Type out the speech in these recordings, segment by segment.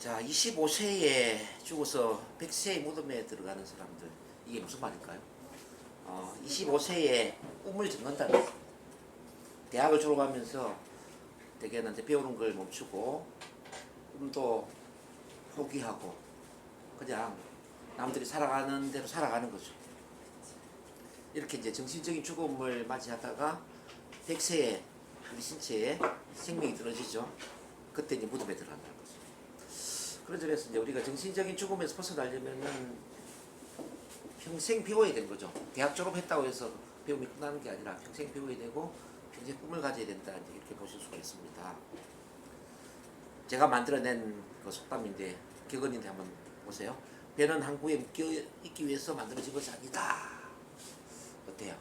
자, 25세에 죽어서 100세의 무덤에 들어가는 사람들, 이게 무슨 말일까요? 25세에 꿈을 접는다는 거죠. 대학을 졸업하면서 대개는 이제 배우는 걸 멈추고 꿈도 포기하고 그냥 남들이 살아가는 대로 살아가는 거죠. 이렇게 이제 정신적인 죽음을 맞이하다가 100세에 우리 신체에 생명이 떨어지죠. 그때 이제 무덤에 들어간다는 거죠. 그런 점에서 이제 우리가 정신적인 죽음에서 벗어나려면은 평생 배워야 되는 거죠. 대학 졸업했다고 해서 배움이 끝나는 게 아니라 평생 배워야 되고 평생 꿈을 가져야 된다, 이렇게 보실 수가 있습니다. 제가 만들어낸 그 속담인데, 격언인데 한번 보세요. 배는 항구에 묶여 있기 위해서 만들어진 것이 아니다. 어때요?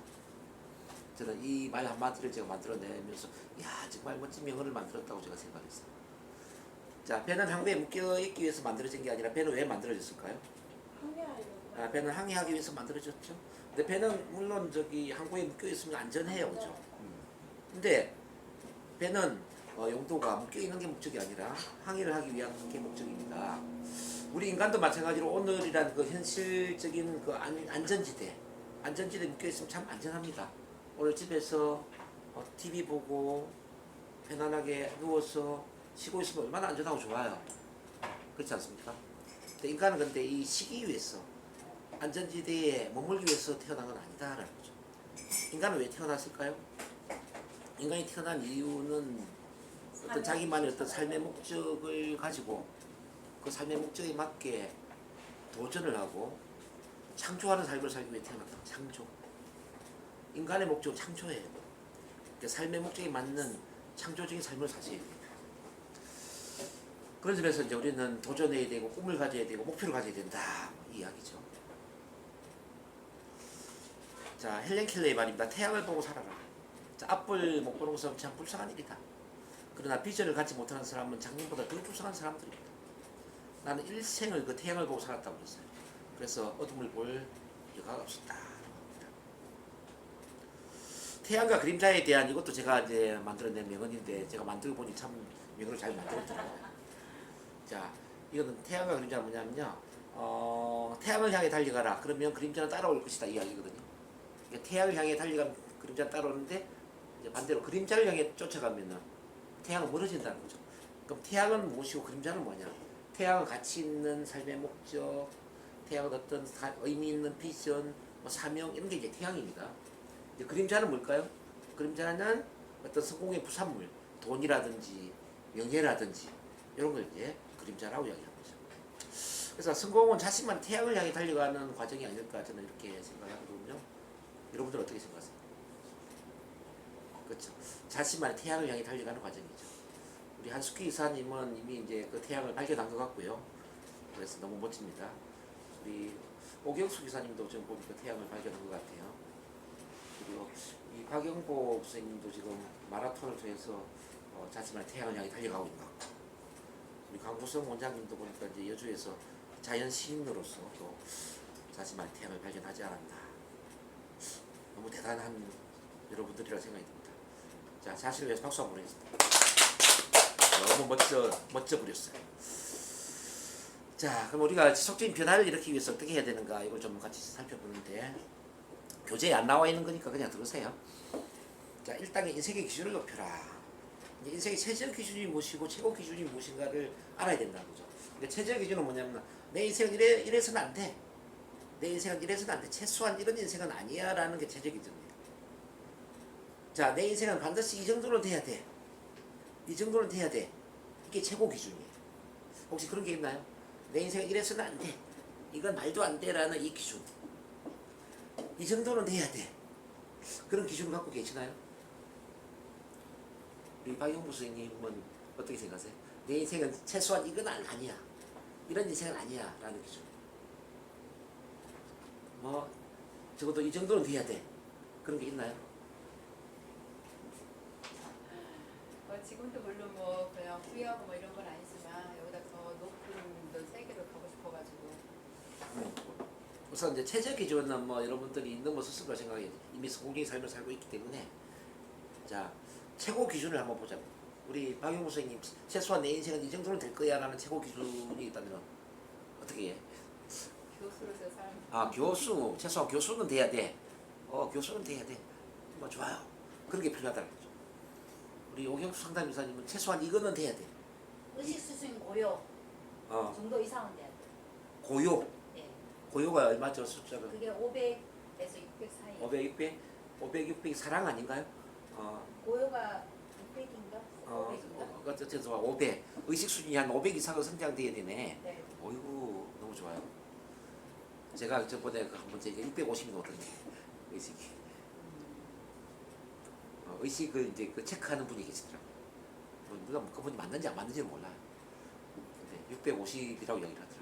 저는 이 말 한마디를 제가 만들어내면서 야, 정말 멋진 명언을 만들었다고 제가 생각했어요. 자, 배는 항구에 묶여 있기 위해서 만들어진 게 아니라 배는 왜 만들어졌을까요? 항해하려고. 배는 항해하기 위해서 만들어졌죠. 근데 배는 물론 저기 항구에 묶여 있으면 안전해요, 그죠? 근데 배는 용도가 묶여 있는 게 목적이 아니라 항해를 하기 위한 게 목적입니다. 우리 인간도 마찬가지로 오늘이란 그 현실적인 그 안전지대에 묶여 있으면 참 안전합니다. 오늘 집에서 TV 보고 편안하게 누워서 쉬고 있으면 얼마나 안전하고 좋아요. 그렇지 않습니까? 근데 인간은 근데 이 쉬기 위해서 안전지대에 머물기 위해서 태어난 건 아니다라는 거죠. 인간은 왜 태어났을까요? 인간이 태어난 이유는 어떤 자기만의 어떤 삶의 목적을 가지고 그 삶의 목적에 맞게 도전을 하고 창조하는 삶을 살기 위해 태어났다. 창조. 인간의 목적은 창조예요. 그러니까 삶의 목적에 맞는 창조적인 삶을 사셔야 돼요. 그런 점에서 이제 우리는 도전해야 되고 꿈을 가져야 되고 목표를 가져야 된다, 이 이야기죠. 자, 헬렌 켈러의 말입니다. 태양을 보고 살아라. 자, 앞을 못 보는 것은 참 불쌍한 일이다. 그러나 비전을 갖지 못하는 사람은 장님보다 더 불쌍한 사람들입니다. 나는 일생을 그 태양을 보고 살았다고 그랬어요. 그래서 어둠을 볼 여가가 없었다. 태양과 그림자에 대한 이것도 제가 이제 만들어낸 명언인데, 제가 만들고 보니 참 명언을 잘 만들었더라고요. 자, 이거는 태양과 그림자가 뭐냐면요, 태양을 향해 달려가라. 그러면 그림자는 따라올 것이다, 이 이야기거든요. 그러니까 태양을 향해 달려가면 그림자는 따라오는데, 이제 반대로 그림자를 향해 쫓아가면은 태양은 멀어진다는 거죠. 그럼 태양은 무엇이고 그림자는 뭐냐? 태양은 가치 있는 삶의 목적, 태양은 어떤 의미 있는 비전, 사명, 이런 게 이제 태양입니다. 이제 그림자는 뭘까요? 그림자는 어떤 성공의 부산물, 돈이라든지 명예라든지 이런 걸 이제 그림자라고 이야기하는 거죠. 그래서 성공은 자신만 태양을 향해 달려가는 과정이 아닐까, 저는 이렇게 생각하거든요. 여러분들 어떻게 생각하세요? 그렇죠. 자신만의 태양을 향해 달려가는 과정이죠. 우리 한숙희 이사님은 이미 이제 그 태양을 발견한 것 같고요. 그래서 너무 멋집니다. 우리 오경숙 이사님도 지금 보니까 태양을 발견한 것 같아요. 그리고 이 박영복 선생님도 지금 마라톤을 통해서 자신만의 태양을 향해 달려가고 있는 것 같고, 우리 강구성 원장님도 보니까 이제 여주에서 자연 시인으로서 또 자신만의 태양을 발견하지 않았나. 너무 대단한 여러분들이라 생각이 듭니다. 자, 자신을 위해서 박수 한번 보내겠습니다. 너무 멋져 부렸어요. 자, 그럼 우리가 지속적인 변화를 일으키기 위해서 어떻게 해야 되는가, 이걸 좀 같이 살펴보는데, 교재에 안 나와 있는 거니까 그냥 들으세요. 자, 1단계 인생의 기준을 높여라. 이제 인생의 최저 기준이 무엇이고 최고 기준이 무엇인가를 알아야 된다는 거죠. 근데 최저 기준은 뭐냐면, 내 인생은 이래서는 안 돼. 내 인생은 이래서는 안 돼. 최소한 이런 인생은 아니야 라는 게 최저 기준입니다. 자, 내 인생은 반드시 이 정도는 돼야 돼. 이 정도는 돼야 돼. 이게 최고 기준이에요. 혹시 그런 게 있나요? 내 인생은 이래서는 안 돼. 이건 말도 안 돼 라는 이 기준. 이 정도는 돼야 돼. 그런 기준을 갖고 계시나요? 우리 박영부 선생님은 어떻게 생각하세요? 내 인생은 최소한 이건 아니야. 이런 인생은 아니야 라는 기준. 적어도 이 정도는 돼야 돼. 그런 게 있나요? 지금도 물론 그냥 부유하고 이런 건 아니지만 여기다 더 높은 세계로 가고 싶어가지고. 우선 이제 최저 기준은 여러분들이 있는 거 스스로 생각해 이미 성공적인 삶을 살고 있기 때문에, 자, 최고 기준을 한번 보자고. 우리 박용우 선생님 최소한 내 인생은 이 정도는 될 거야라는 최고 기준이 있다면 어떻게 해? 교수로서 삶. 아 교수 최소한 교수는 돼야 돼. 교수는 돼야 돼. 뭐 좋아요. 그런 게 필요하다는 거죠. 우리 오경수 상담이사님은 최소한 이거는 돼야 돼. 의식 수준 고요 어 정도 이상은 돼야 돼. 고요. 예. 고요가 얼마죠 숫자가? 그게 500에서 600 사이. 500, 600, 500, 600 사랑 아닌가요? 고요가 600인가? 500인가? 어쨌든 500 의식 수준이 한 500 이상은 성장돼야 되네. 네. 어이구 너무 좋아요. 제가 저번에 한번 제가 650이 오던데 의식이. 의식을 이제 그 체크하는 분이 계시더라고요. 누가 그분이 맞는지 안 맞는지는 몰라요. 근데 650이라고 얘기를 하더라고요.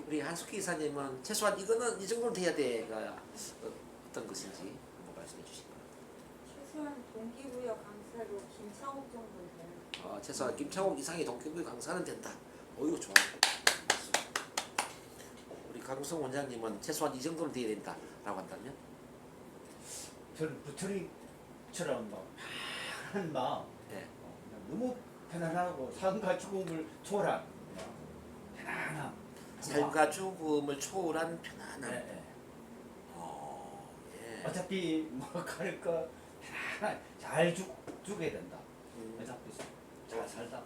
우리 한숙희 이사님은 최소한 이거는 이 정도는 돼야 돼가 어떤 것인지 한번 말씀해 주실까요? 최소한 동기부여 강사로 김창욱 정도는 되는. 최소한 김창욱 이상의 동기부여 강사는 된다. 어이구 좋아요. 우리 강성 원장님은 최소한 이 정도는 돼야 된다라고 한다면? 저는 부처님처럼 막 편한 마음, 네. 너무 편안하고 삶과 죽음을 초월한 편안함. 삶과 죽음을 초월한 편안함. 네, 네. 예. 어차피 뭐 가니까 편안한 잘 죽어야 된다. 어차피 잘 살다.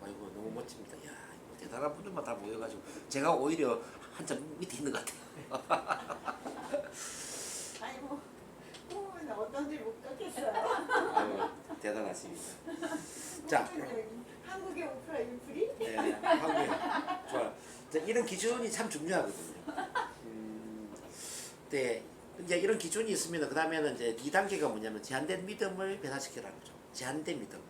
아이고 너무 멋집니다. 야 이거 대단한 분들만 다 모여가지고 제가 오히려 한참 밑에 있는 것 같아요. 아니 뭐 꿈은 어떤지 못 갖겠어요. 아유, 대단하십니다. 자, 한국의 오프라 윈프리? 네, 한국에 좋아요. 자, 이런 기준이 참 중요하거든요. 네, 이제 이런 기준이 있으면 그 다음에는 이제 2단계가 뭐냐면 제한된 믿음을 변화시키라는 거죠. 제한된 믿음.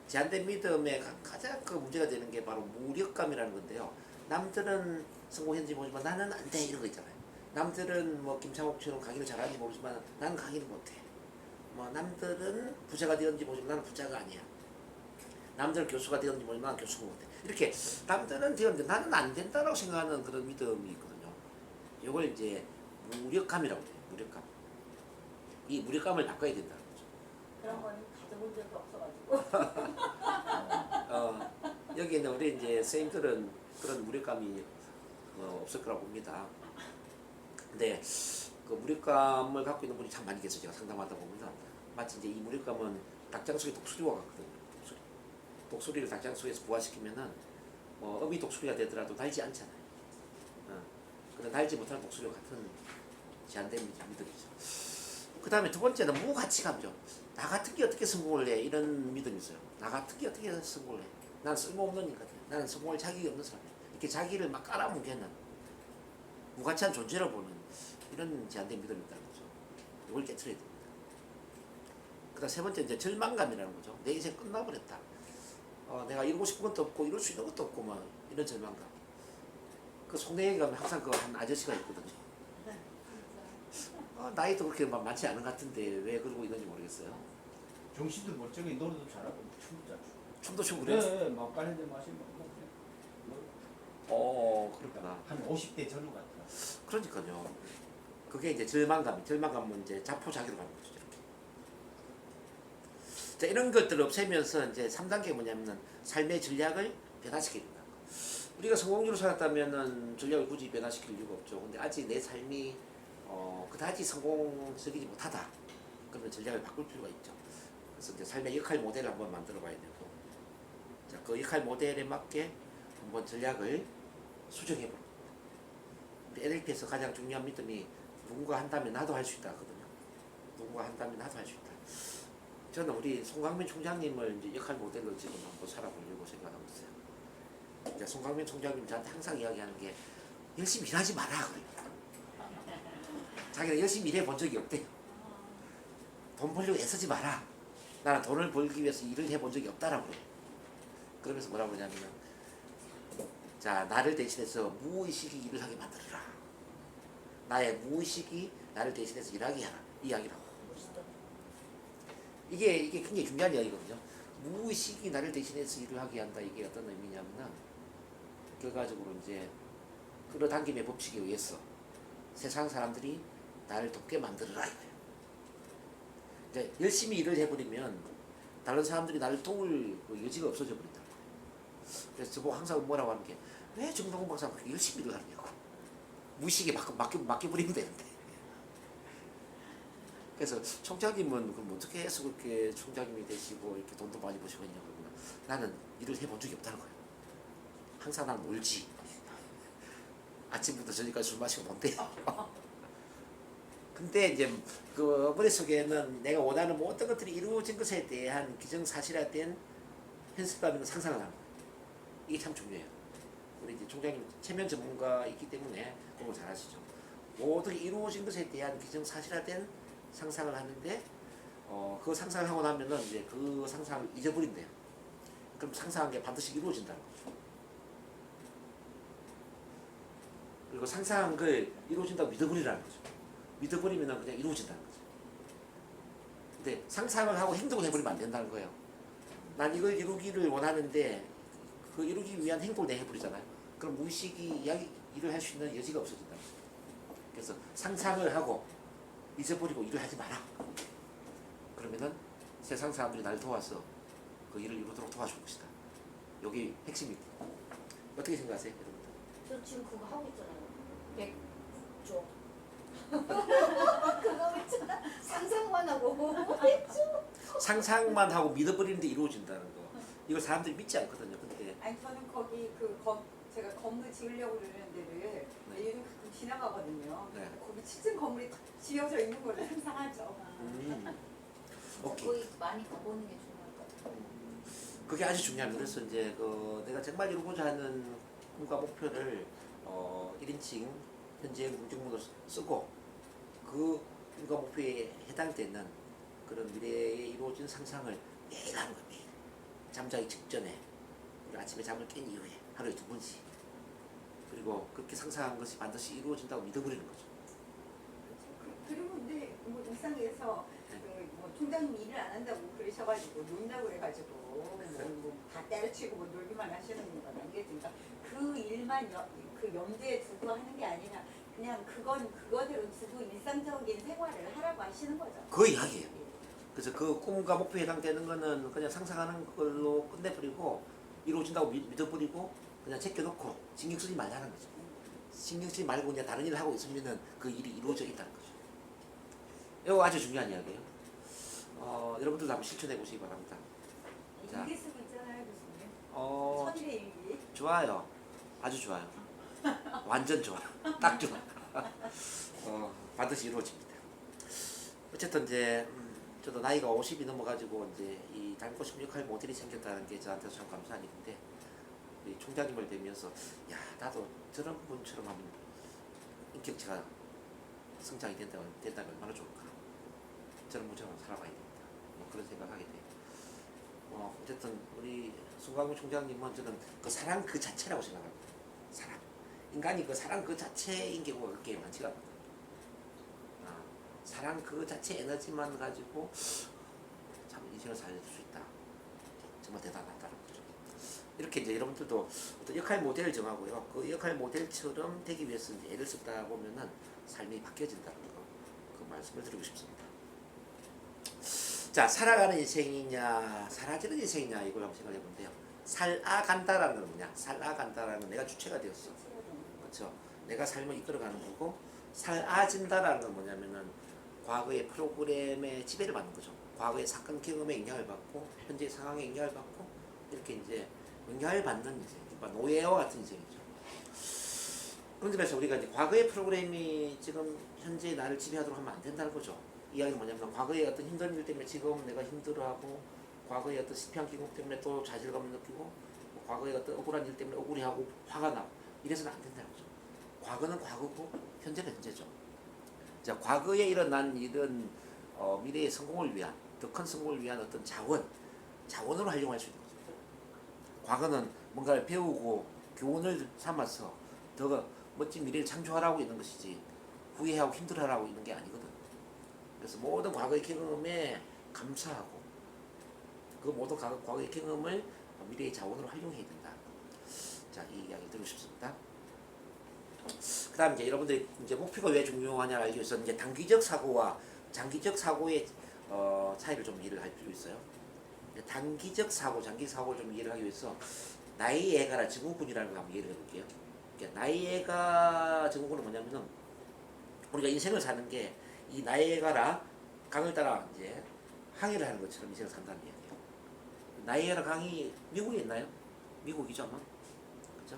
제한된 믿음의 가장 그 문제가 되는 게 바로 무력감이라는 건데요. 남들은 성공했는지 모르지만 나는 안 돼 이런 거 있잖아요. 남들은 뭐 김창옥처럼 강의를 잘하는지 모르지만 나는 강의를 못해. 뭐 남들은 부자가 되었는지 모르지만 나는 부자가 아니야. 남들은 교수가 되었는지 모르지만 나는 교수가 못해. 이렇게 남들은 되었는데 나는 안 된다라고 생각하는 그런 믿음이 있거든요. 이걸 이제 무력감이라고 해요. 무력감. 이 무력감을 바꿔야 된다는 거죠. 그런 거는 가져본 적이 없어가지고. 여기 있는 우리 이제 선생님들은 그런 무력감이 없을 거라고 봅니다. 근데 그 무력감을 갖고 있는 분이 참 많이 계세요. 제가 상담하다 보면 마치 이제 이 무력감은 닭장 속의 독수리와 같거든요. 독수리를 닭장 속에서 부화시키면은 어미 독수리가 되더라도 날지 않잖아요. 그런 날지 못하는 독수리와 같은 제한된 믿음이죠. 그 다음에 두 번째는 무가치감이죠. 나 같은 게 어떻게 성공을 해? 이런 믿음이 있어요. 나 같은 게 어떻게 성공을 해? 나는 쓸모없는 인간이야. 나는 성공할 자격이 없는 사람이야. 이렇게 자기를 막 깔아뭉개는 무가치한 존재로 보는 이런 제한된 믿음이 있다는 거죠. 이걸 깨트려야 됩니다. 그 다음 세 번째 이제 절망감이라는 거죠. 내 인생 끝나버렸다. 내가 이루고 싶은 것도 없고 이룰 수 있는 것도 없고 뭐 이런 절망감. 그 송내에 가면 항상 그 한 아저씨가 있거든요. 나이도 그렇게 많지 않은 것 같은데 왜 그러고 있는지 모르겠어요. 정신도 멀쩡히 노래도 잘하고 춤도 잘 추고. 춤도 추고 그래요? 네, 막 까는데 마시면 그렇구나. 한 50대 전후 같아. 그러니까요. 그게 이제 절망감은 이제 자포자기로 가는 거죠. 이렇게. 자, 이런 것들을 없애면서 이제 3단계 뭐냐면은 삶의 전략을 변화시켜야 된다. 우리가 성공적으로 살았다면은 전략을 굳이 변화시킬 이유가 없죠. 근데 아직 내 삶이 그다지 성공적이지 못하다. 그러면 전략을 바꿀 필요가 있죠. 그래서 이제 삶의 역할 모델을 한번 만들어 봐야 되고, 자, 그 역할 모델에 맞게 한번 전략을 수정해 보는 겁니다. 우리 NLP에서 가장 중요한 믿음이 누군가 한다면 나도 할 수 있다 하거든요. 누군가 한다면 나도 할 수 있다. 저는 우리 송강민 총장님을 이제 역할 모델로 지금 한번 살아보려고 생각하고 있어요. 이제 송강민 총장님 저한테 항상 이야기하는 게 열심히 일하지 마라 그래요. 자기가 열심히 일해 본 적이 없대요. 돈 벌려고 애쓰지 마라. 나는 돈을 벌기 위해서 일을 해본 적이 없다라고 그래요. 그러면서 뭐라고 그러냐면, 자, 나를 대신해서 무의식이 일을 하게 만들어라. 나의 무의식이 나를 대신해서 일하게 하라. 이 이야기라고. 이게 굉장히 중요한 이야기거든요. 무의식이 나를 대신해서 일을 하게 한다. 이게 어떤 의미냐면은, 결과적으로 이제 끌어당김의 법칙에 의해서 세상 사람들이 나를 돕게 만들어라 이거예요. 이제 열심히 일을 해버리면 다른 사람들이 나를 도울 그 여지가 없어져 버린다. 그래서 저보고 항상 뭐라고 하는 게 왜 정동훈 박사가 그렇게 열심히 일을 하냐고. 무의식에 맡겨버리면 되는데. 그래서 총장님은 그럼 어떻게 해서 그렇게 총장님이 되시고 이렇게 돈도 많이 버시고 있냐고. 나는 일을 해본 적이 없다는 거예요. 항상 난 놀지. 아침부터 저녁까지 술 마시고 논대요. 근데 이제 그 머릿속에는 내가 원하는 모든 것들이 이루어진 것에 대한 기정사실화된 현실감이나 상상을 하는 거예요. 이게 참 중요해요. 우리 이제 총장님 체면 전문가이기 때문에 그걸 잘 아시죠. 모든 게 이루어진 것에 대한 기정사실화된 상상을 하는데 그 상상을 하고 나면은 이제 그 상상을 잊어버린대요. 그럼 상상한 게 반드시 이루어진다는 거죠. 그리고 상상한 걸 이루어진다고 믿어버리라는 거죠. 믿어버리면 그냥 이루어진다는 거죠. 근데 상상을 하고 행동을 해버리면 안 된다는 거예요. 난 이걸 이루기를 원하는데 그 이루기 위한 행동을 내가 해버리잖아요. 그럼 무의식이 일을 할 수 있는 여지가 없어진다. 그래서 상상을 하고 잊어버리고 일을 하지 마라. 그러면은 세상 사람들이 날 도와서 그 일을 이루도록 도와줄 것이다. 여기 핵심입니다. 어떻게 생각하세요, 여러분들? 저 지금 그거 하고 있잖아요. 100조. 그거 있잖아. 상상만 하고 100조. 상상만 하고 믿어버리는데 이루어진다는 거. 이걸 사람들이 믿지 않거든요. 근데 아니 저는 거기 제가 건물 지으려고 그러는 데를 요즘 가끔 지나가거든요. 네. 거기 7층 건물이 딱 지어져 있는 거를 상상하죠. 오케이. 거의 많이 가보는 게 중요할 것 같아요. 그게 아주 중요합니다. 그래서 이제 내가 정말 이루고자 하는 꿈과 목표를 1인칭 현재 공중문으로 쓰고 그 꿈과 목표에 해당되는 그런 미래에 이루어진 상상을 매일 하는 거예요. 매일. 잠자기 직전에 그리고 아침에 잠을 깬 이후에 하루에 2번씩 그리고 그렇게 상상한 것이 반드시 이루어진다고 믿어버리는 거죠. 그리고 근데 뭐 일상에서 네. 뭐 총장님이 일을 안 한다고 그러셔가지고 논다고 그래가지고 뭐다 때려치고 뭐 놀기만 하시는 건 아니겠습니까? 그 일만 그 염두에 두고 하는 게 아니라 그냥 그거대로 두고 일상적인 생활을 하라고 하시는 거죠. 그 이야기예요. 그래서 그 꿈과 목표에 해당되는 거는 그냥 상상하는 걸로 끝내버리고 이루어진다고 믿어버리고 그냥 제껴놓고 신경 쓰지 말라는 거죠. 신경 쓰지 말고 그냥 다른 일을 하고 있으면 그 일이 이루어져 있다는 거죠. 이거 아주 중요한 이야기예요. 여러분들도 한번 실천해 보시기 바랍니다. 자. 일기 쓰고 있잖아요, 교수님. 천일의 일기. 좋아요. 아주 좋아요. 완전 좋아. 딱 좋아. 반드시 이루어집니다. 어쨌든 이제 저도 나이가 50이 넘어가지고 이제 이 닮고 싶은 역할 모델이 생겼다는 게 저한테 참 감사한 일인데 우리 총장님을 뵈면서 야 나도 저런 분처럼 하면 인격체가 성장이 된다면 얼마나 좋을까. 저런 분처럼 살아가야 됩니다. 뭐 그런 생각하게 돼요. 어쨌든 우리 송강호 총장님은 저는 그 사랑 그 자체라고 생각합니다. 사랑. 인간이 그 사랑 그 자체인 경우가 그렇게 많지가 않거든요. 사랑 그 자체 에너지만 가지고 참 인생을 살릴 수 있다. 정말 대단하다는 거죠. 이렇게 이제 여러분들도 어떤 역할 모델을 정하고요. 그 역할 모델처럼 되기 위해서 이제 애를 쓰다 보면은 삶이 바뀌어진다는 거, 그 말씀을 드리고 싶습니다. 자, 살아가는 인생이냐, 사라지는 인생이냐 이걸 한번 생각해 본데요. 살아간다라는 건 뭐냐? 살아간다라는 건 내가 주체가 되었어. 그렇죠? 내가 삶을 이끌어가는 거고, 살아진다라는 건 뭐냐면은 과거의 프로그램에 지배를 받는 거죠. 과거의 사건 경험에 영향을 받고 현재 상황에 영향을 받고 이렇게 이제 영향을 받는 인생, 그러니까 노예와 같은 인생이죠. 그런 점에서 우리가 이제 과거의 프로그램이 지금 현재 나를 지배하도록 하면 안 된다는 거죠. 이야기는 뭐냐면 과거의 어떤 힘든 일 때문에 지금 내가 힘들어하고 과거의 어떤 실패한 경험 때문에 또 좌절감을 느끼고 뭐 과거의 어떤 억울한 일 때문에 억울해하고 화가 나고 이래서는 안 된다는 거죠. 과거는 과거고 현재는 현재죠. 자, 과거에 일어난 일은 미래의 성공을 위한 더 큰 성공을 위한 어떤 자원으로 활용할 수 있는 거죠. 과거는 뭔가를 배우고 교훈을 삼아서 더 멋진 미래를 창조하라고 있는 것이지 후회하고 힘들어하라고 있는 게 아니거든. 그래서 모든 과거의 경험에 감사하고 그 모든 과거의 경험을 미래의 자원으로 활용해야 된다. 자, 이 이야기 드리고 싶습니다. 그 다음 이제 여러분들이 이제 목표가 왜 중요하냐 알기 위해서 이제 단기적 사고와 장기적 사고의 차이를 좀 이해를 할 필요 있어요. 단기적 사고, 장기적 사고를 좀 이해를 하기 위해서 나이에가라 증후군이라는 걸 한번 이해를 해볼게요. 그러니까 나이에가 증후군은 뭐냐면은 우리가 인생을 사는 게 이 나이에가라 강을 따라 이제 항해를 하는 것처럼 인생을 산다는 얘기예요. 나이에가라 강이 미국에 있나요? 미국이죠 아마. 그렇죠?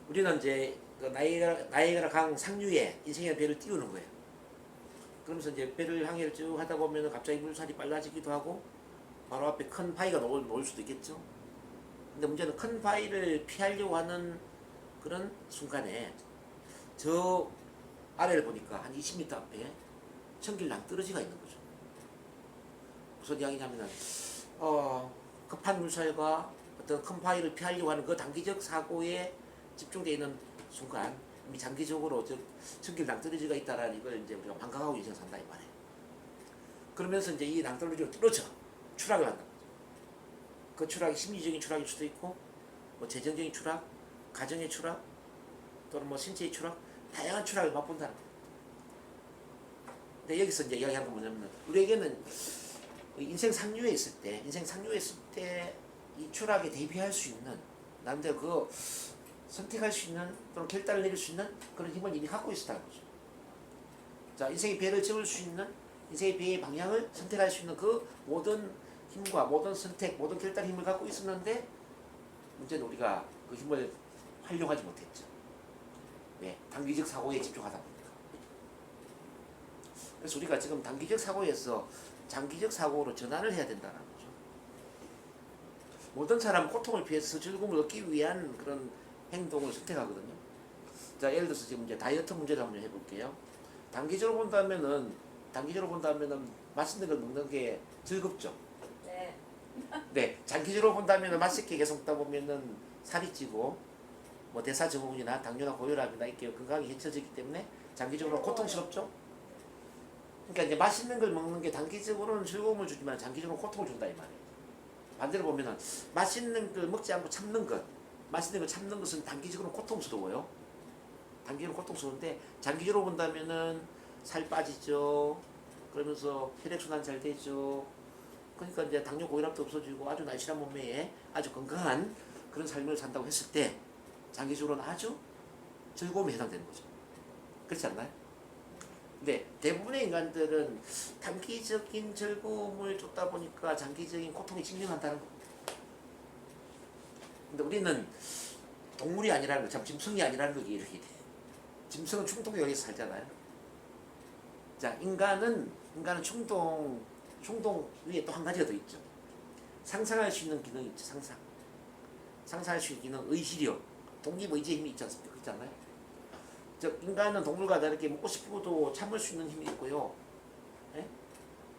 우리는 이제 그 나이에가라 강 상류에 인생의 배를 띄우는 거예요. 그러면서 이제 배를 항해를 쭉 하다 보면 갑자기 물살이 빨라지기도 하고 바로 앞에 큰 바위가 놓을 수도 있겠죠. 근데 문제는 큰 바위를 피하려고 하는 그런 순간에 저 아래를 보니까 한 20m 앞에 천길 낭떠러지가 있는 거죠. 무슨 이야기냐면은 급한 물살과 어떤 큰 바위를 피하려고 하는 그 단기적 사고에 집중되어 있는 순간 이미 장기적으로 저 천길 낭떠러지가 있다라는 이걸 이제 우리가 반각하고 인생 산다 이 말이에요. 그러면서 이제 이 낭떠러지로 뚫어져 추락을 한다. 그 추락이 심리적인 추락일 수도 있고 뭐 재정적인 추락, 가정의 추락 또는 뭐 신체의 추락 다양한 추락을 맛본다는 거예요. 근데 여기서 이제 이야기하는 건 뭐냐면 우리에게는 인생 상류에 있을 때 이 추락에 대비할 수 있는 나름대로 그 선택할 수 있는 또는 결단을 내릴 수 있는 그런 힘을 이미 갖고 있었다는 거죠. 자, 인생의 배를 채울 수 있는 인생의 배의 방향을 선택할 수 있는 그 모든 힘과 모든 선택, 모든 결단 힘을 갖고 있었는데 문제는 우리가 그 힘을 활용하지 못했죠. 왜? 단기적 사고에 집중하다 보니까. 그래서 우리가 지금 단기적 사고에서 장기적 사고로 전환을 해야 된다는 거죠. 모든 사람은 고통을 피해서 즐거움을 얻기 위한 그런 행동을 선택하거든요. 자, 예를 들어서 지금 이제 다이어트 문제를 한번 해볼게요. 단기적으로 본다면은 맛있는 걸 먹는 게 즐겁죠. 네. 네, 장기적으로 본다면은 맛있게 계속 먹다 보면은 살이 찌고 뭐 대사증후군이나 당뇨나 고혈압이나 이렇게 건강이 해쳐지기 때문에 장기적으로 고통스럽죠. 그러니까 이제 맛있는 걸 먹는 게 단기적으로는 즐거움을 주지만 장기적으로 고통을 준다 이 말이에요. 반대로 보면은 맛있는 걸 먹지 않고 참는 것, 맛있는 걸 참는 것은 단기적으로 고통스러워요. 단기적으로 고통스러운데 장기적으로 본다면은 살 빠지죠. 그러면서 혈액순환 잘 되죠. 그러니까 이제 당뇨 고혈압도 없어지고 아주 날씬한 몸매에 아주 건강한 그런 삶을 산다고 했을 때 장기적으로는 아주 즐거움에 해당되는 거죠. 그렇지 않나요? 근데 대부분의 인간들은 단기적인 즐거움을 줬다 보니까 장기적인 고통에 직면한다는 겁니다. 근데 우리는 동물이 아니라는 거, 참 짐승이 아니라는 걸 이해를 해야 돼. 짐승은 충동 여기서 살잖아요. 자, 인간은 충동 위에 또 한 가지가 더 있죠. 상상할 수 있는 기능이 있죠. 상상할 수 있는 기능, 의지력, 독립의지의 힘이 있지 않습니까? 그렇지 않나요? 즉 인간은 동물과 다르게 먹고 싶어도 참을 수 있는 힘이 있고요. 예?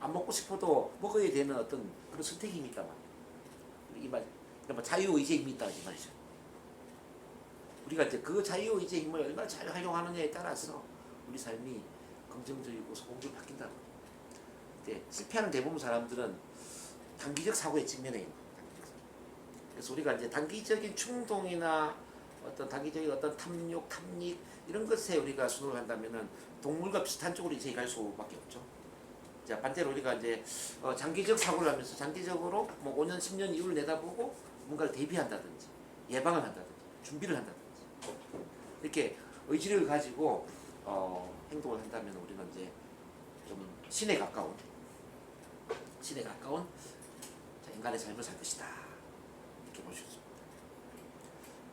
안 먹고 싶어도 먹어야 되는 어떤 그런 선택의 힘이 있단 말이에요. 이 말, 그러니까 자유의지의 힘이 있다 이 말이죠. 우리가 이제 그 자유의지의 힘을 얼마나 잘 활용하느냐에 따라서 우리 삶이 긍정적이고 성공적으로 바뀐다는 거예요. 근데 실패하는 대부분 사람들은 단기적 사고에 직면해 있는 거예요. 그래서 우리가 이제 단기적인 충동이나 어떤 단기적인 어떤 탐욕, 탐닉 이런 것에 우리가 순응을 한다면은 동물과 비슷한 쪽으로 이제 갈 수밖에 없죠. 자, 반대로 우리가 이제 장기적 사고를 하면서 장기적으로 뭐 5년, 10년 이후를 내다보고 뭔가를 대비한다든지 예방을 한다든지 준비를 한다든지 이렇게 의지력을 가지고 행동을 한다면 우리는 이제 좀 신에 가까운 자, 인간의 삶을 살 것이다 이렇게 볼 수 있습니다.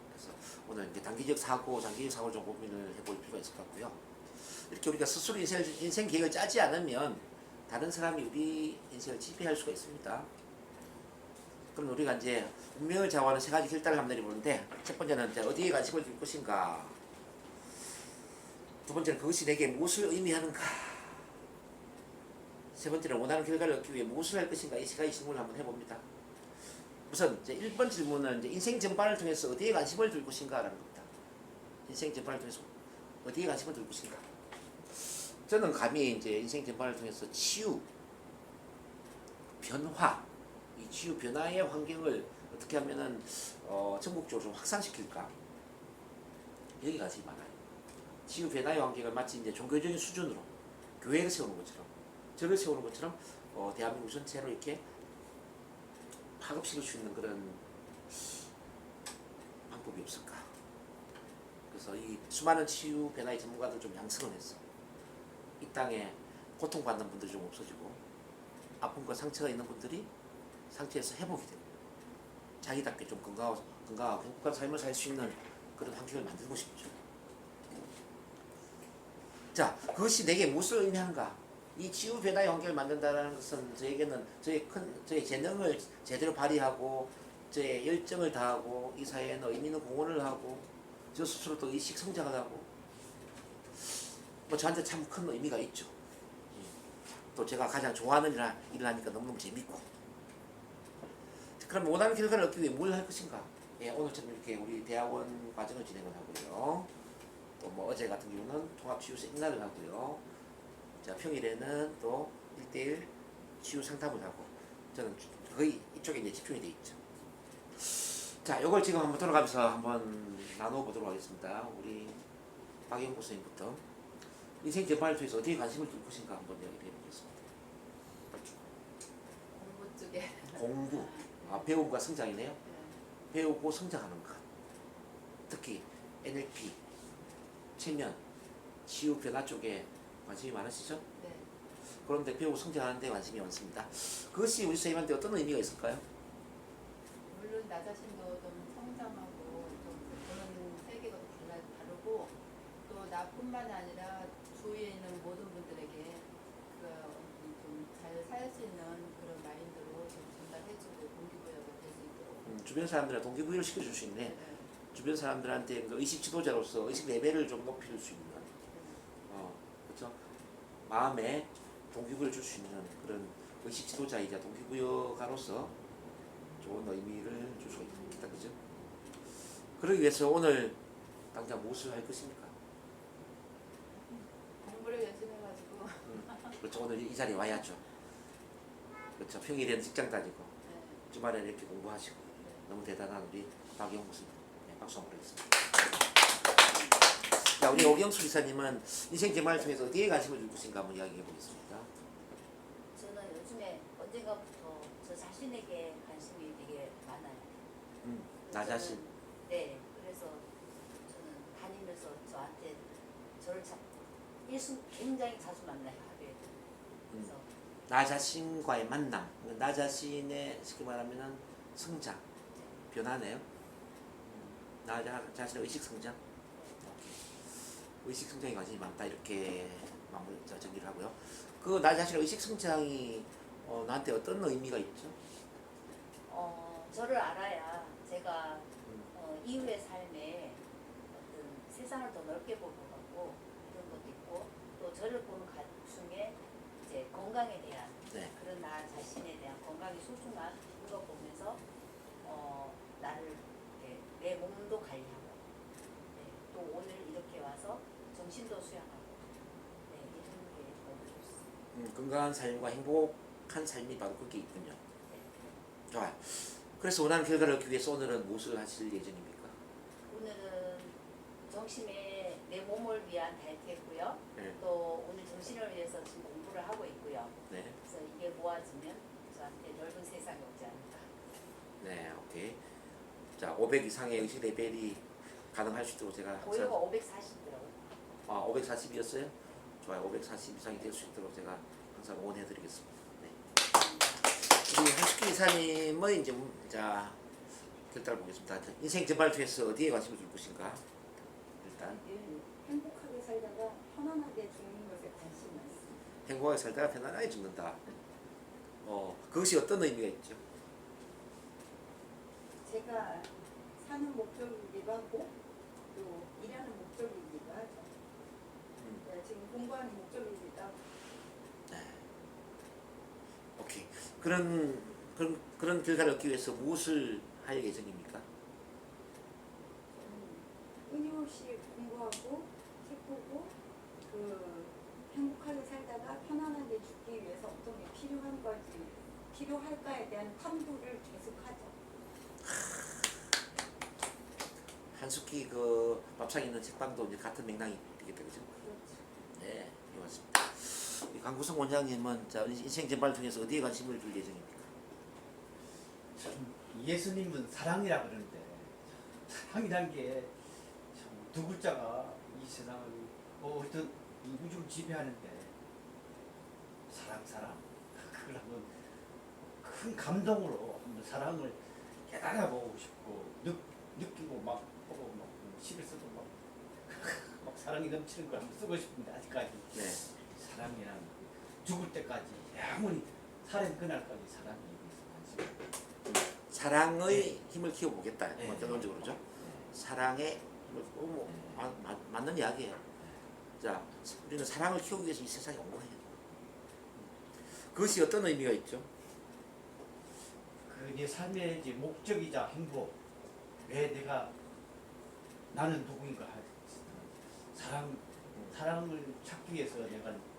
그래서 오늘 이제 단기적 사고, 장기적 사고를 좀 고민을 해볼 필요가 있을 것 같고요. 이렇게 우리가 스스로 인생 계획을 짜지 않으면 다른 사람이 우리 인생을 지배할 수가 있습니다. 그럼 우리가 이제 운명을 좌우하는 세 가지 결단을 한번 내려보는데, 첫 번째는 이제 어디에 관심을 둘 것인가, 두 번째는 그것이 내게 무엇을 의미하는가, 세 번째는 원하는 결과를 얻기 위해 무엇을 할 것인가. 이 세 가지 질문을 한번 해봅니다. 우선 이제 1번 질문은 이제 인생 전반을 통해서 어디에 관심을 둘 것인가라는 겁니다. 인생 전반을 통해서 어디에 관심을 둘 것인가. 저는 감히 이제 인생 전반을 통해서 치유, 변화, 이 치유 변화의 환경을 어떻게 하면은 전국적으로 좀 확산시킬까, 여기 관심이 많아요. 치유 변화의 환경을 마치 이제 종교적인 수준으로 교회를 세우는 것처럼, 절을 세우는 것처럼 대한민국 전체로 이렇게 파급시킬 수 있는 그런 방법이 없을까? 그래서 이 수많은 치유 변화의 전문가들 좀 양성을 했어. 이 땅에 고통받는 분들이 좀 없어지고 아픔과 상처가 있는 분들이 상처에서 회복이 되고 자기답게 좀 건강하고 행복한 삶을 살 수 있는 그런 환경을 만들고 싶죠. 자, 그것이 내게 무엇을 의미하는가? 이 치유 변화의 환경을 만든다는 것은 저에게는 저의 재능을 제대로 발휘하고 저의 열정을 다하고 이 사회에는 의미 있는 공헌을 하고 저 스스로 또 의식 성장을 하고 뭐 저한테 참 큰 의미가 있죠. 또 제가 가장 좋아하는 일을 하니까 너무너무 재밌고. 그럼 원하는 결과를 얻기 위해 뭘 할 것인가? 예, 오늘처럼 이렇게 우리 대학원 과정을 진행을 하고요. 또 뭐 어제 같은 경우는 통합치유 세미나를 하고요. 자, 평일에는 또 1대1 치유 상담을 하고 저는 거의 이쪽에 이제 집중이 돼 있죠. 자, 요걸 지금 한번 돌아가면서 한번 나눠보도록 하겠습니다. 우리 박영구 선생님부터 인생 전반을 통해서 어디에 관심을 둘 것인가 한번 이야기를 해보겠습니다. 공부 쪽에. 공부, 배움과 성장이네요. 네. 배우고 성장하는 것. 특히 NLP, 체면, 치유 변화 쪽에 관심이 많으시죠? 네. 그런데 배우고 성장하는 데 관심이 많습니다. 그것이 우리 선생님한테 어떤 의미가 있을까요? 물론 나 자신도 좀 성장하고 좀 보는 세계가 다르고 또 나뿐만 아니라 주위에 있는 모든 분들에게 좀 잘 살 수 있는 그런 마인드로 좀 전달해주고 동기부여가 될 수 있도록. 주변 사람들한테 동기부여를 시켜줄 수 있네. 네. 주변 사람들한테 그 의식 지도자로서 의식 레벨을 좀 높일 수 있는, 그렇죠? 마음에 동기부여를 줄 수 있는 그런 의식 지도자이자 동기부여가로서 좋은 의미를 줄 수가 있겠다, 그죠? 그러기 위해서 오늘 당장 무엇을 할 것입니까? 공부를 열심히 해가지고. 그렇죠. 오늘 이 자리에 와야죠. 그렇죠. 평일에는 직장 다니고 네. 주말에는 이렇게 공부하시고 네. 너무 대단한 우리 박영구 선생님. 네, 박수 한번 보내겠습니다. 자, 우리 오경수 이사님은 인생 개발을 통해서 어디에 관심을 줄 것인가 한번 이야기해 보겠습니다. 저는 요즘에 언젠가부터 저 자신에게 관심이 되게 많아요. 나 자신. 네, 그래서 저는 다니면서 저한테 저를 굉장히 자주 만나요, 하루에. 그래서 나 자신과의 만남, 나 자신의 쉽게 말하면 성장, 변화네요. 나 자신의 의식 성장, 의식 성장에 관심이 많다 이렇게 마무리 정리를 하고요. 그 나 자신의 의식 성장이 나한테 어떤 의미가 있죠? 저를 알아야 제가 이후의 삶에 어떤 세상을 더 넓게 볼 것 같고 이런 것도 있고 또 저를 보는 가족 중에 이제 건강에 대한 네. 그런 나 자신에 대한 건강이 소중한 걸 보면서 나를 내 몸도 관리하고 또 오늘 이렇게 와서 정신도 수양하고 이런 게 너무 좋습니다. 건강한 삶과 행복한 삶이 바로 그게 있군요. 좋아요. 그래서 원하는 결과를 얻기 위해서 오늘은 무엇을 하실 예정입니까? 오늘은 정신에 내 몸을 위한 다이어트했고요. 네. 또 오늘 정신을 위해서 지금 공부를 하고 있고요. 네. 그래서 이게 모아지면 저한테 넓은 세상이 오지 않을까. 네, 오케이. 자, 500 이상의 의식 레벨이 가능할 수 있도록 제가 고요가 540더라고요. 540이었어요? 좋아요. 540 이상이 될 수 있도록 제가 항상 응원해드리겠습니다. 네. 우리 한숙기 이사님은 이제 자 결단을 보겠습니다. 인생 전반을 통해서 어디에 관심을 둘 것인가? 일단 행복하게 살다가 편안하게 죽는 것에 관심이 많습니다. 행복하게 살다가 편안하게 죽는다. 그것이 어떤 의미가 있죠? 제가 사는 목적이기도 하고 또 일하는 목적이기도 하죠. 네, 지금 공부하는 목적이기도 하고. 네. 오케이. 그런 결과를 얻기 위해서 무엇을 할 예정입니까? 끊임없이 공부하고 책 보고 행복하게 살다가 편안하게 죽기 위해서 어떤 게 필요할까에 대한 탐구를 계속하죠. 한숙기 그 밥상 있는 책방도 이제 같은 맥락이 되겠다, 그죠? 그렇죠. 네, 고맙습니다. 강구성 원장님은 자 인생 전반을 통해서 어디에 관심을 둘 예정입니까? 참 예수님은 사랑이라 그러는데 사랑이란 게 참 두 글자가 이 세상을 어떤 이 우주를 지배하는데 사랑 그걸 한번 큰 감동으로 한번 사랑을 깨달아보고 싶고 느끼고 막 보고 막 시에서도 막 사랑이 넘치는 걸 한번 쓰고 싶은데 아직까지 네. 사랑이란 죽을 때까지 영원히 살은 그날까지 사랑이 있어. 사랑의 힘을 키워보겠다. 네. 뭐 결론적으로죠. 사랑의 힘을 맞는 이야기예요. 자, 우리는 사랑을 키우기 위해서 이 세상에 온 거예요. 그것이 어떤 의미가 있죠? 그내 삶의 이제 목적이자 행복. 왜 나는 누구인가 할 사랑을 찾기 위해서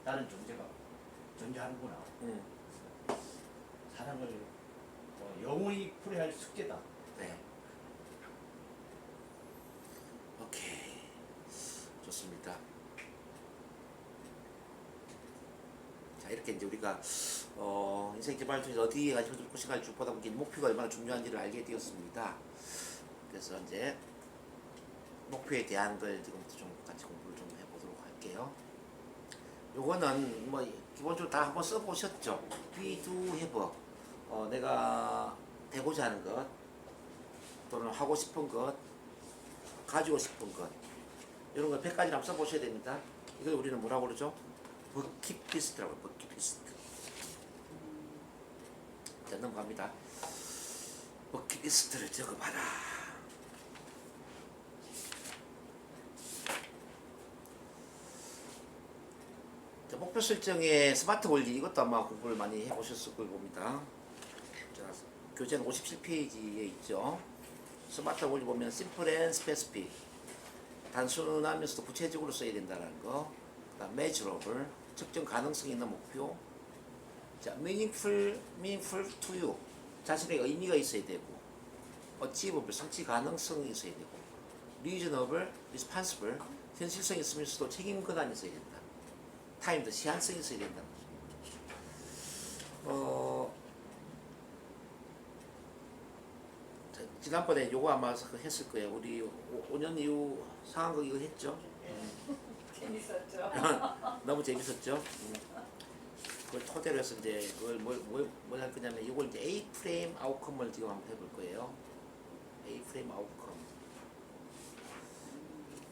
나는 존재가 존재하는구나. 사랑을 영원히 풀어야 할 숙제다. 네. 오케이. 좋습니다. 자, 이렇게 이제 우리가 인생 개발 중에서 어디에 가지고 곳이 쭉 보다 보니 목표가 얼마나 중요한지를 알게 되었습니다. 그래서 이제 목표에 대한 걸 지금 좀 같이 공부를 좀 해보도록 할게요. 요거는 뭐 기본적으로 다 한번 써보셨죠? be, do, have. 내가 되고자 하는 것 또는 하고 싶은 것 가지고 싶은 것 이런 거 100가지를 한번 써보셔야 됩니다. 이걸 우리는 뭐라고 그러죠? 버킷리스트라고 해요. 버킷리스트. 자, 넘어갑니다. 버킷리스트를 적어봐라. 자, 목표 설정의 스마트 원리 이것도 아마 공부를 많이 해보셨을 걸 봅니다. 자, 교재는 57페이지에 있죠. 스마트 원리 보면 simple and specific 단순하면서도 구체적으로 써야 된다는 거. 그다음 measurable 측정 가능성 있는 목표. 자, meaningful to you 자신에게 의미가 있어야 되고, achievable 성취 가능성이 있어야 되고, reasonable, responsible 현실성 있으면서도 책임 권한이 있어야 된다. 타임도 시한성이 있어야 된다. 지난번에 요거 아마 했을 거예요. 우리 5년 이후 상황극 이거 했죠? 재밌었죠. 너무 재밌었죠? 그걸 토대로 해서 이제 그걸 뭘 할 거냐면 이걸 이제 A 프레임 아웃컴을 지금 한번 해볼 거예요. A 프레임 아웃컴.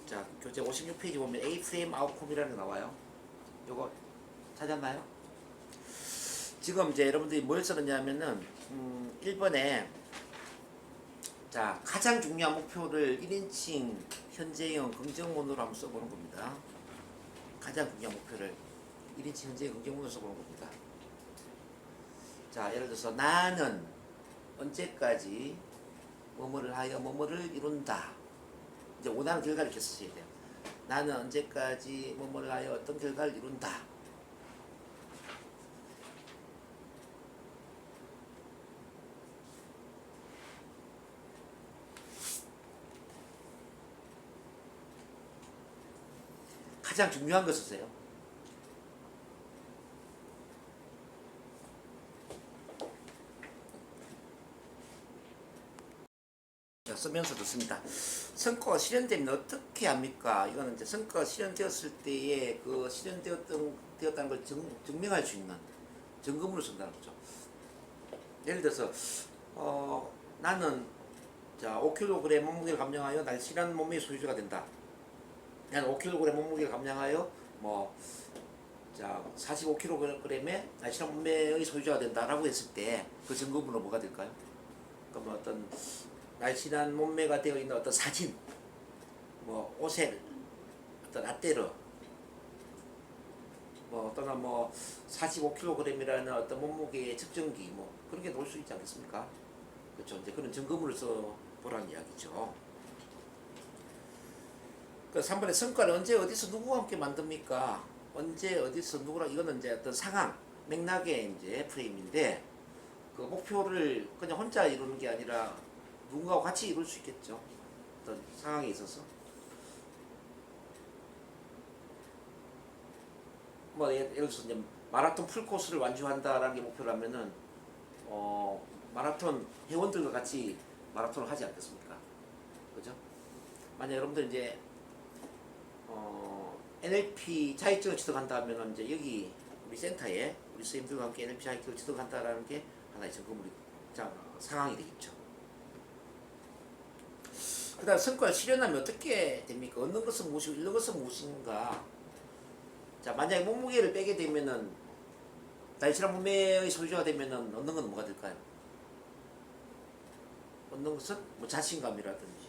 자, 교재 56페이지 보면 A 프레임 아웃컴이라는 게 나와요. 요거 찾았나요? 지금 이제 여러분들이 뭘 써느냐면은 1번에 자, 가장 중요한 목표를 1인칭 현재형 긍정문으로 한번 써보는 겁니다. 가장 중요한 목표를 1인칭 현재형 긍정문으로 써보는 겁니다. 자, 예를 들어서 나는 언제까지 뭐뭐를 하여 뭐뭐를 이룬다. 이제 원하는 결과를 이렇게 쓰셔야 돼요. 나는 언제까지 뭐뭐를 하여 어떤 결과를 이룬다. 가장 중요한 거 쓰세요. 자, 쓰면서 좋습니다. 성과가 실현되면 어떻게 합니까? 이거는 이제 성과가 실현되었을 때에 그 실현되었다는 걸 증명할 수 있는 증거물을 쓴다는 거죠. 예를 들어서 나는 자 5kg 몸무게를 감량하여 날씬한 몸매의 소유자가 된다. 나는 5kg 몸무게를 감량하여 자 45kg의 날씬한 몸매의 소유자가 된다라고 했을 때 그 증거물은 뭐가 될까요? 그러면 어떤 날씬한 몸매가 되어 있는 어떤 사진, 옷에 어떤 아떼르, 또는 45kg이라는 어떤 몸무게의 측정기, 그런 게 나올 수 있지 않겠습니까? 그렇죠. 이제 그런 증거물을 써보라는 이야기죠. 그 3번의 성과를 언제 어디서 누구와 함께 만듭니까? 언제 어디서 누구랑 이거는 이제 어떤 상황, 맥락의 이제 프레임인데 그 목표를 그냥 혼자 이루는 게 아니라 누군가와 같이 이룰 수 있겠죠. 어떤 상황에 있어서. 예를 들어서 이제 마라톤 풀코스를 완주한다라는 게 목표라면은 마라톤 회원들과 같이 마라톤을 하지 않겠습니까? 그죠? 만약 여러분들 이제 NLP 자격증을 취득한다면 이제 여기 우리 센터에 우리 선생님들과 함께 NLP 자격증을 취득한다라는 게 하나의 점검물이 상황이 되겠죠. 그 다음 성과를 실현하면 어떻게 됩니까? 얻는 것은 무엇이고 잃는 것은 무엇인가? 자, 만약에 몸무게를 빼게 되면은 날씬한 몸매의 소유자가 되면은 얻는 건 뭐가 될까요? 얻는 것은 뭐 자신감이라든지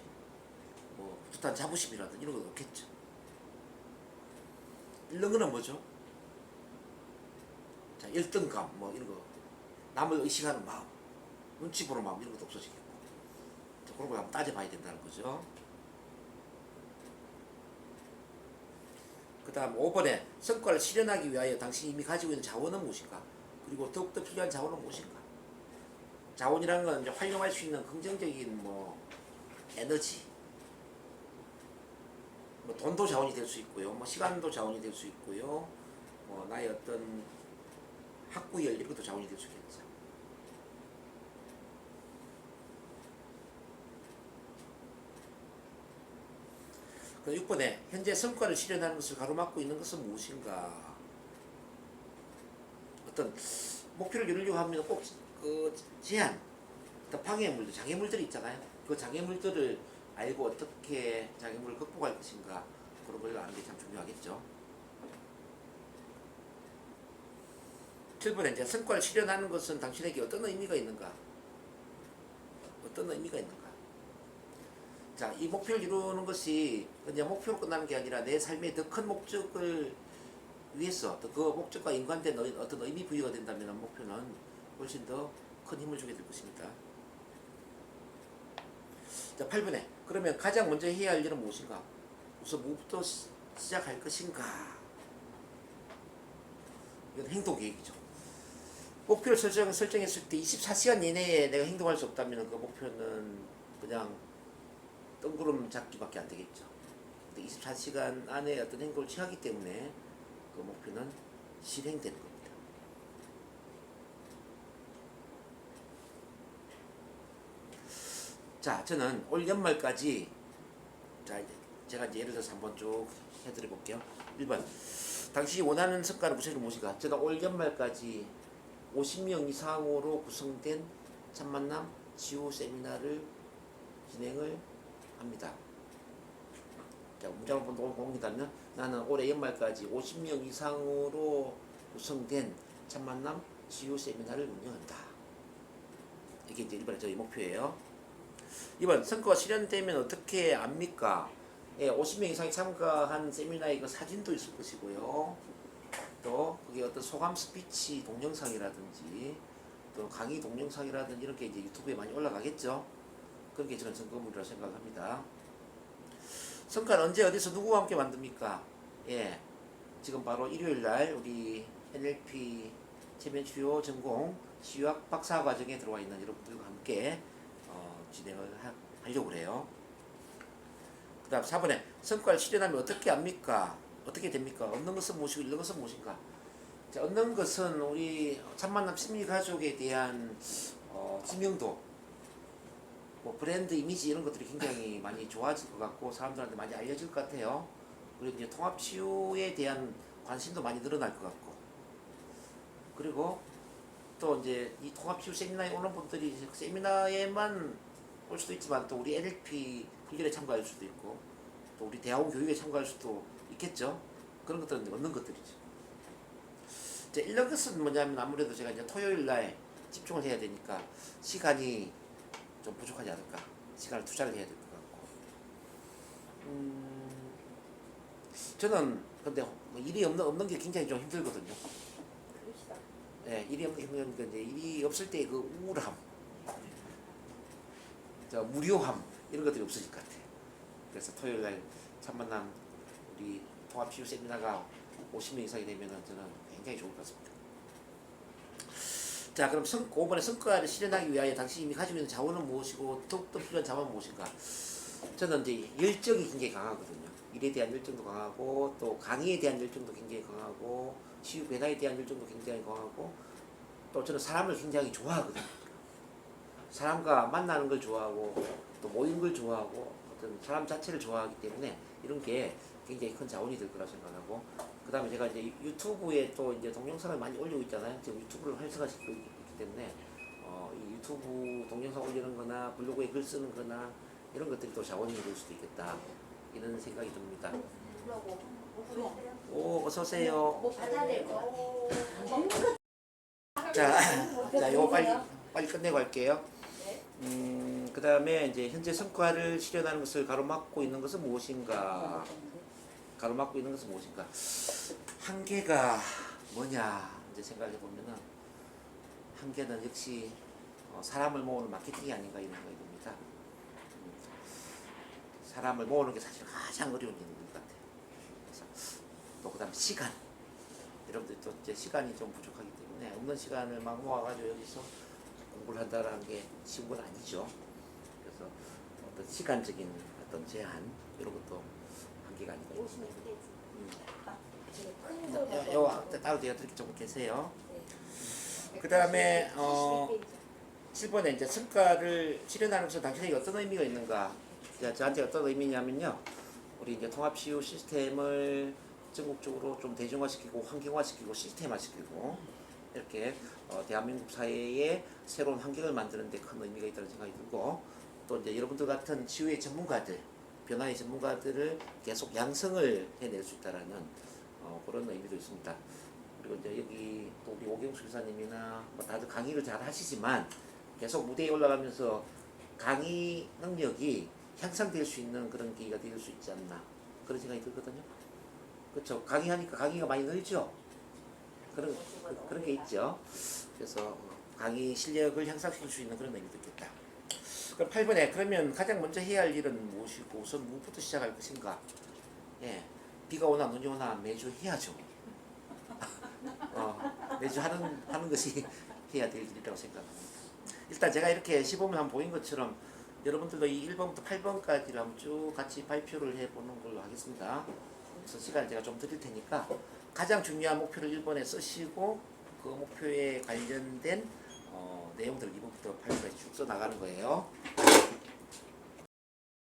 뭐 뿌듯한 자부심이라든지 이런 건 없겠죠. 잃는 거는 뭐죠? 자, 열등감 뭐 이런 거, 남을 의식하는 마음, 눈치 보는 마음 이런 것도 없어지겠고, 자, 그런 걸 한번 따져봐야 된다는 거죠. 그 다음 5번에 성과를 실현하기 위하여 당신이 이미 가지고 있는 자원은 무엇인가? 그리고 더욱더 필요한 자원은 무엇인가? 자원이라는 건 이제 활용할 수 있는 긍정적인 뭐 에너지, 뭐 돈도 자원이 될 수 있고요, 뭐 시간도 자원이 될 수 있고요, 뭐 나의 어떤 학구열 이런 것도 자원이 될 수 있겠죠. 그 6번에 현재 성과를 실현하는 것을 가로막고 있는 것은 무엇인가? 어떤 목표를 이루려고 하면 꼭 그 제한, 어떤 방해물들, 장애물들이 있잖아요. 그 장애물들을 알고 어떻게 장애물을 극복할 것인가, 그런 걸 아는 게 참 중요하겠죠. 7번에 이제 성과를 실현하는 것은 당신에게 어떤 의미가 있는가? 어떤 의미가 있는가? 자, 이 목표를 이루는 것이 그냥 목표로 끝나는 게 아니라 내 삶의 더 큰 목적을 위해서 또 그 목적과 연관된 어떤 의미 부여가 된다면 목표는 훨씬 더 큰 힘을 주게 될 것입니다. 자, 8번에 그러면 가장 먼저 해야 할 일은 무엇인가? 우선 무엇부터 시작할 것인가? 이건 행동 계획이죠. 목표를 설정했을 때 24시간 이내에 내가 행동할 수 없다면 그 목표는 그냥 뜬구름 잡기밖에 안 되겠죠. 근데 24시간 안에 어떤 행동을 취하기 때문에 그 목표는 실행되는 겁니다. 자, 저는 올 연말까지, 자, 이제 제가 이제 예를 들어서 한번 쭉 해드려 볼게요. 1번, 당신이 원하는 성과는 무엇인가? 저는 올 연말까지 50명 이상으로 구성된 참만남 치유 세미나를 진행을 합니다. 자, 문장을 한번 옮긴다면 나는 올해 연말까지 50명 이상으로 구성된 참만남 치유 세미나를 운영한다. 이게 이제 1번의 저희 목표예요. 2번, 성과가 실현되면 어떻게 압니까? 예, 50명 이상이 참가한 세미나에 그 사진도 있을 것이고요. 또 그게 어떤 소감 스피치 동영상이라든지 또 강의 동영상이라든지 이렇게 이제 유튜브에 많이 올라가겠죠. 그런 게 저는 점검물이라고 생각합니다. 성과는 언제 어디서 누구와 함께 만듭니까? 예, 지금 바로 일요일날 우리 NLP 체면치료 전공 치유학 박사과정에 들어와 있는 여러분들과 함께 진행을 하려고 해요. 그 다음 4번에 성과를 실현하면 어떻게 합니까? 어떻게 됩니까? 얻는 것은 무엇이고 잃는 것은 무엇인가? 자, 얻는 것은 우리 참만남 심리가족에 대한知名도, 뭐 브랜드 이미지 이런 것들이 굉장히 많이 좋아질 것 같고 사람들한테 많이 알려질 것 같아요. 그리고 이제 통합치유에 대한 관심도 많이 늘어날 것 같고, 그리고 또 이제 이 통합치유 세미나에 오는 분들이 세미나에만 올 수도 있지만 또 우리 NLP 훈련에 참가할 수도 있고 또 우리 대학원 교육에 참가할 수도 있겠죠. 그런 것들은 이제 얻는 것들이죠. 이제 잃는 것은 뭐냐면 아무래도 제가 이제 토요일 날 집중을 해야 되니까 시간이 좀 부족하지 않을까. 시간을 투자를 해야 될 것 같고. 저는 근데 일이 없는 게 굉장히 좀 힘들거든요. 그러시다. 네, 일이 없는 게 이제 일이 없을 때 그 우울함, 저 무료함 이런 것들이 없어질 것 같아요. 그래서 토요일 날 참만남 우리 통합치유 세미나가 50명 이상이 되면은 저는 굉장히 좋을 것 같습니다. 자, 그럼 5번의 성과를 실현하기 위하여 당신이 이미 가지고 있는 자원은 무엇이고 더욱더 필요한 자원은 무엇인가? 저는 이제 열정이 굉장히 강하거든요. 일에 대한 열정도 강하고 또 강의에 대한 열정도 굉장히 강하고 치유 변화에 대한 열정도 굉장히 강하고 또 저는 사람을 굉장히 좋아하거든요. 사람과 만나는 걸 좋아하고 또 모이는 걸 좋아하고 어떤 사람 자체를 좋아하기 때문에 이런 게 굉장히 큰 자원이 될 거라 생각하고, 그 다음에 제가 이제 유튜브에 또 이제 동영상을 많이 올리고 있잖아요. 지금 유튜브를 활성화시키고 있기 때문에 이 유튜브 동영상 올리는 거나 블로그에 글 쓰는 거나 이런 것들이 또 자원이 될 수도 있겠다, 이런 생각이 듭니다. 오, 어서 오세요. 뭐 받아야 될 것 같아. 자, 이거 빨리 끝내고 할게요. 네. 그 다음에 이제 현재 성과를 실현하는 것을 가로막고 있는 것은 무엇인가? 가로막고 있는 것은 무엇인가? 한계가 뭐냐? 이제 생각해 보면은 한계는 역시 사람을 모으는 마케팅이 아닌가 이런 생각이 듭니다. 사람을 모으는 게 사실 가장 어려운 일인 것 같아요. 그래서 또 그다음 시간. 여러분들 또 이제 시간이 좀 부족하기 때문에 없는 시간을 막 모아가지고 여기서 공부를 한다는 게 쉬운 건 아니죠. 그래서 어떤 시간적인 어떤 제한 이런 것도 한계가 아닌가. 요 따로 제가 드릴 좀 계세요. 그 다음에 7번에 이제 성과를 실현하는 것은 당신에게 어떤 의미가 있는가? 저한테 어떤 의미냐면요, 우리 이제 통합시유 시스템을 전국적으로 좀 대중화시키고 환경화시키고 시스템화시키고 이렇게 대한민국 사회에 새로운 환경을 만드는 데 큰 의미가 있다는 생각이 들고, 또 이제 여러분들 같은 치유의 전문가들, 변화의 전문가들을 계속 양성을 해낼 수 있다라는 그런 의미도 있습니다. 그리고 이제 여기 또 우리 오경수 교사님이나 뭐 다들 강의를 잘 하시지만 계속 무대에 올라가면서 강의 능력이 향상될 수 있는 그런 계기가 될 수 있지 않나, 그런 생각이 들거든요. 그렇죠. 강의하니까 강의가 많이 늘죠. 그런 게 있죠. 그래서 강의 실력을 향상시킬 수 있는 그런 의미도 있겠다. 그럼 8번에 그러면 가장 먼저 해야 할 일은 무엇이고 우선 무엇부터 시작할 것인가? 예, 비가 오나 눈이 오나 매주 해야죠. 매주 하는 것이 해야 될 일이라고 생각합니다. 일단 제가 이렇게 시범을 한번 보인 것처럼 여러분들도 이 1번부터 8번까지를 한번 쭉 같이 발표를 해보는 걸로 하겠습니다. 그래서 시간을 제가 좀 드릴 테니까 가장 중요한 목표를 1번에 쓰시고 그 목표에 관련된 내용들을 2번부터 8번까지 쭉 써나가는 거예요.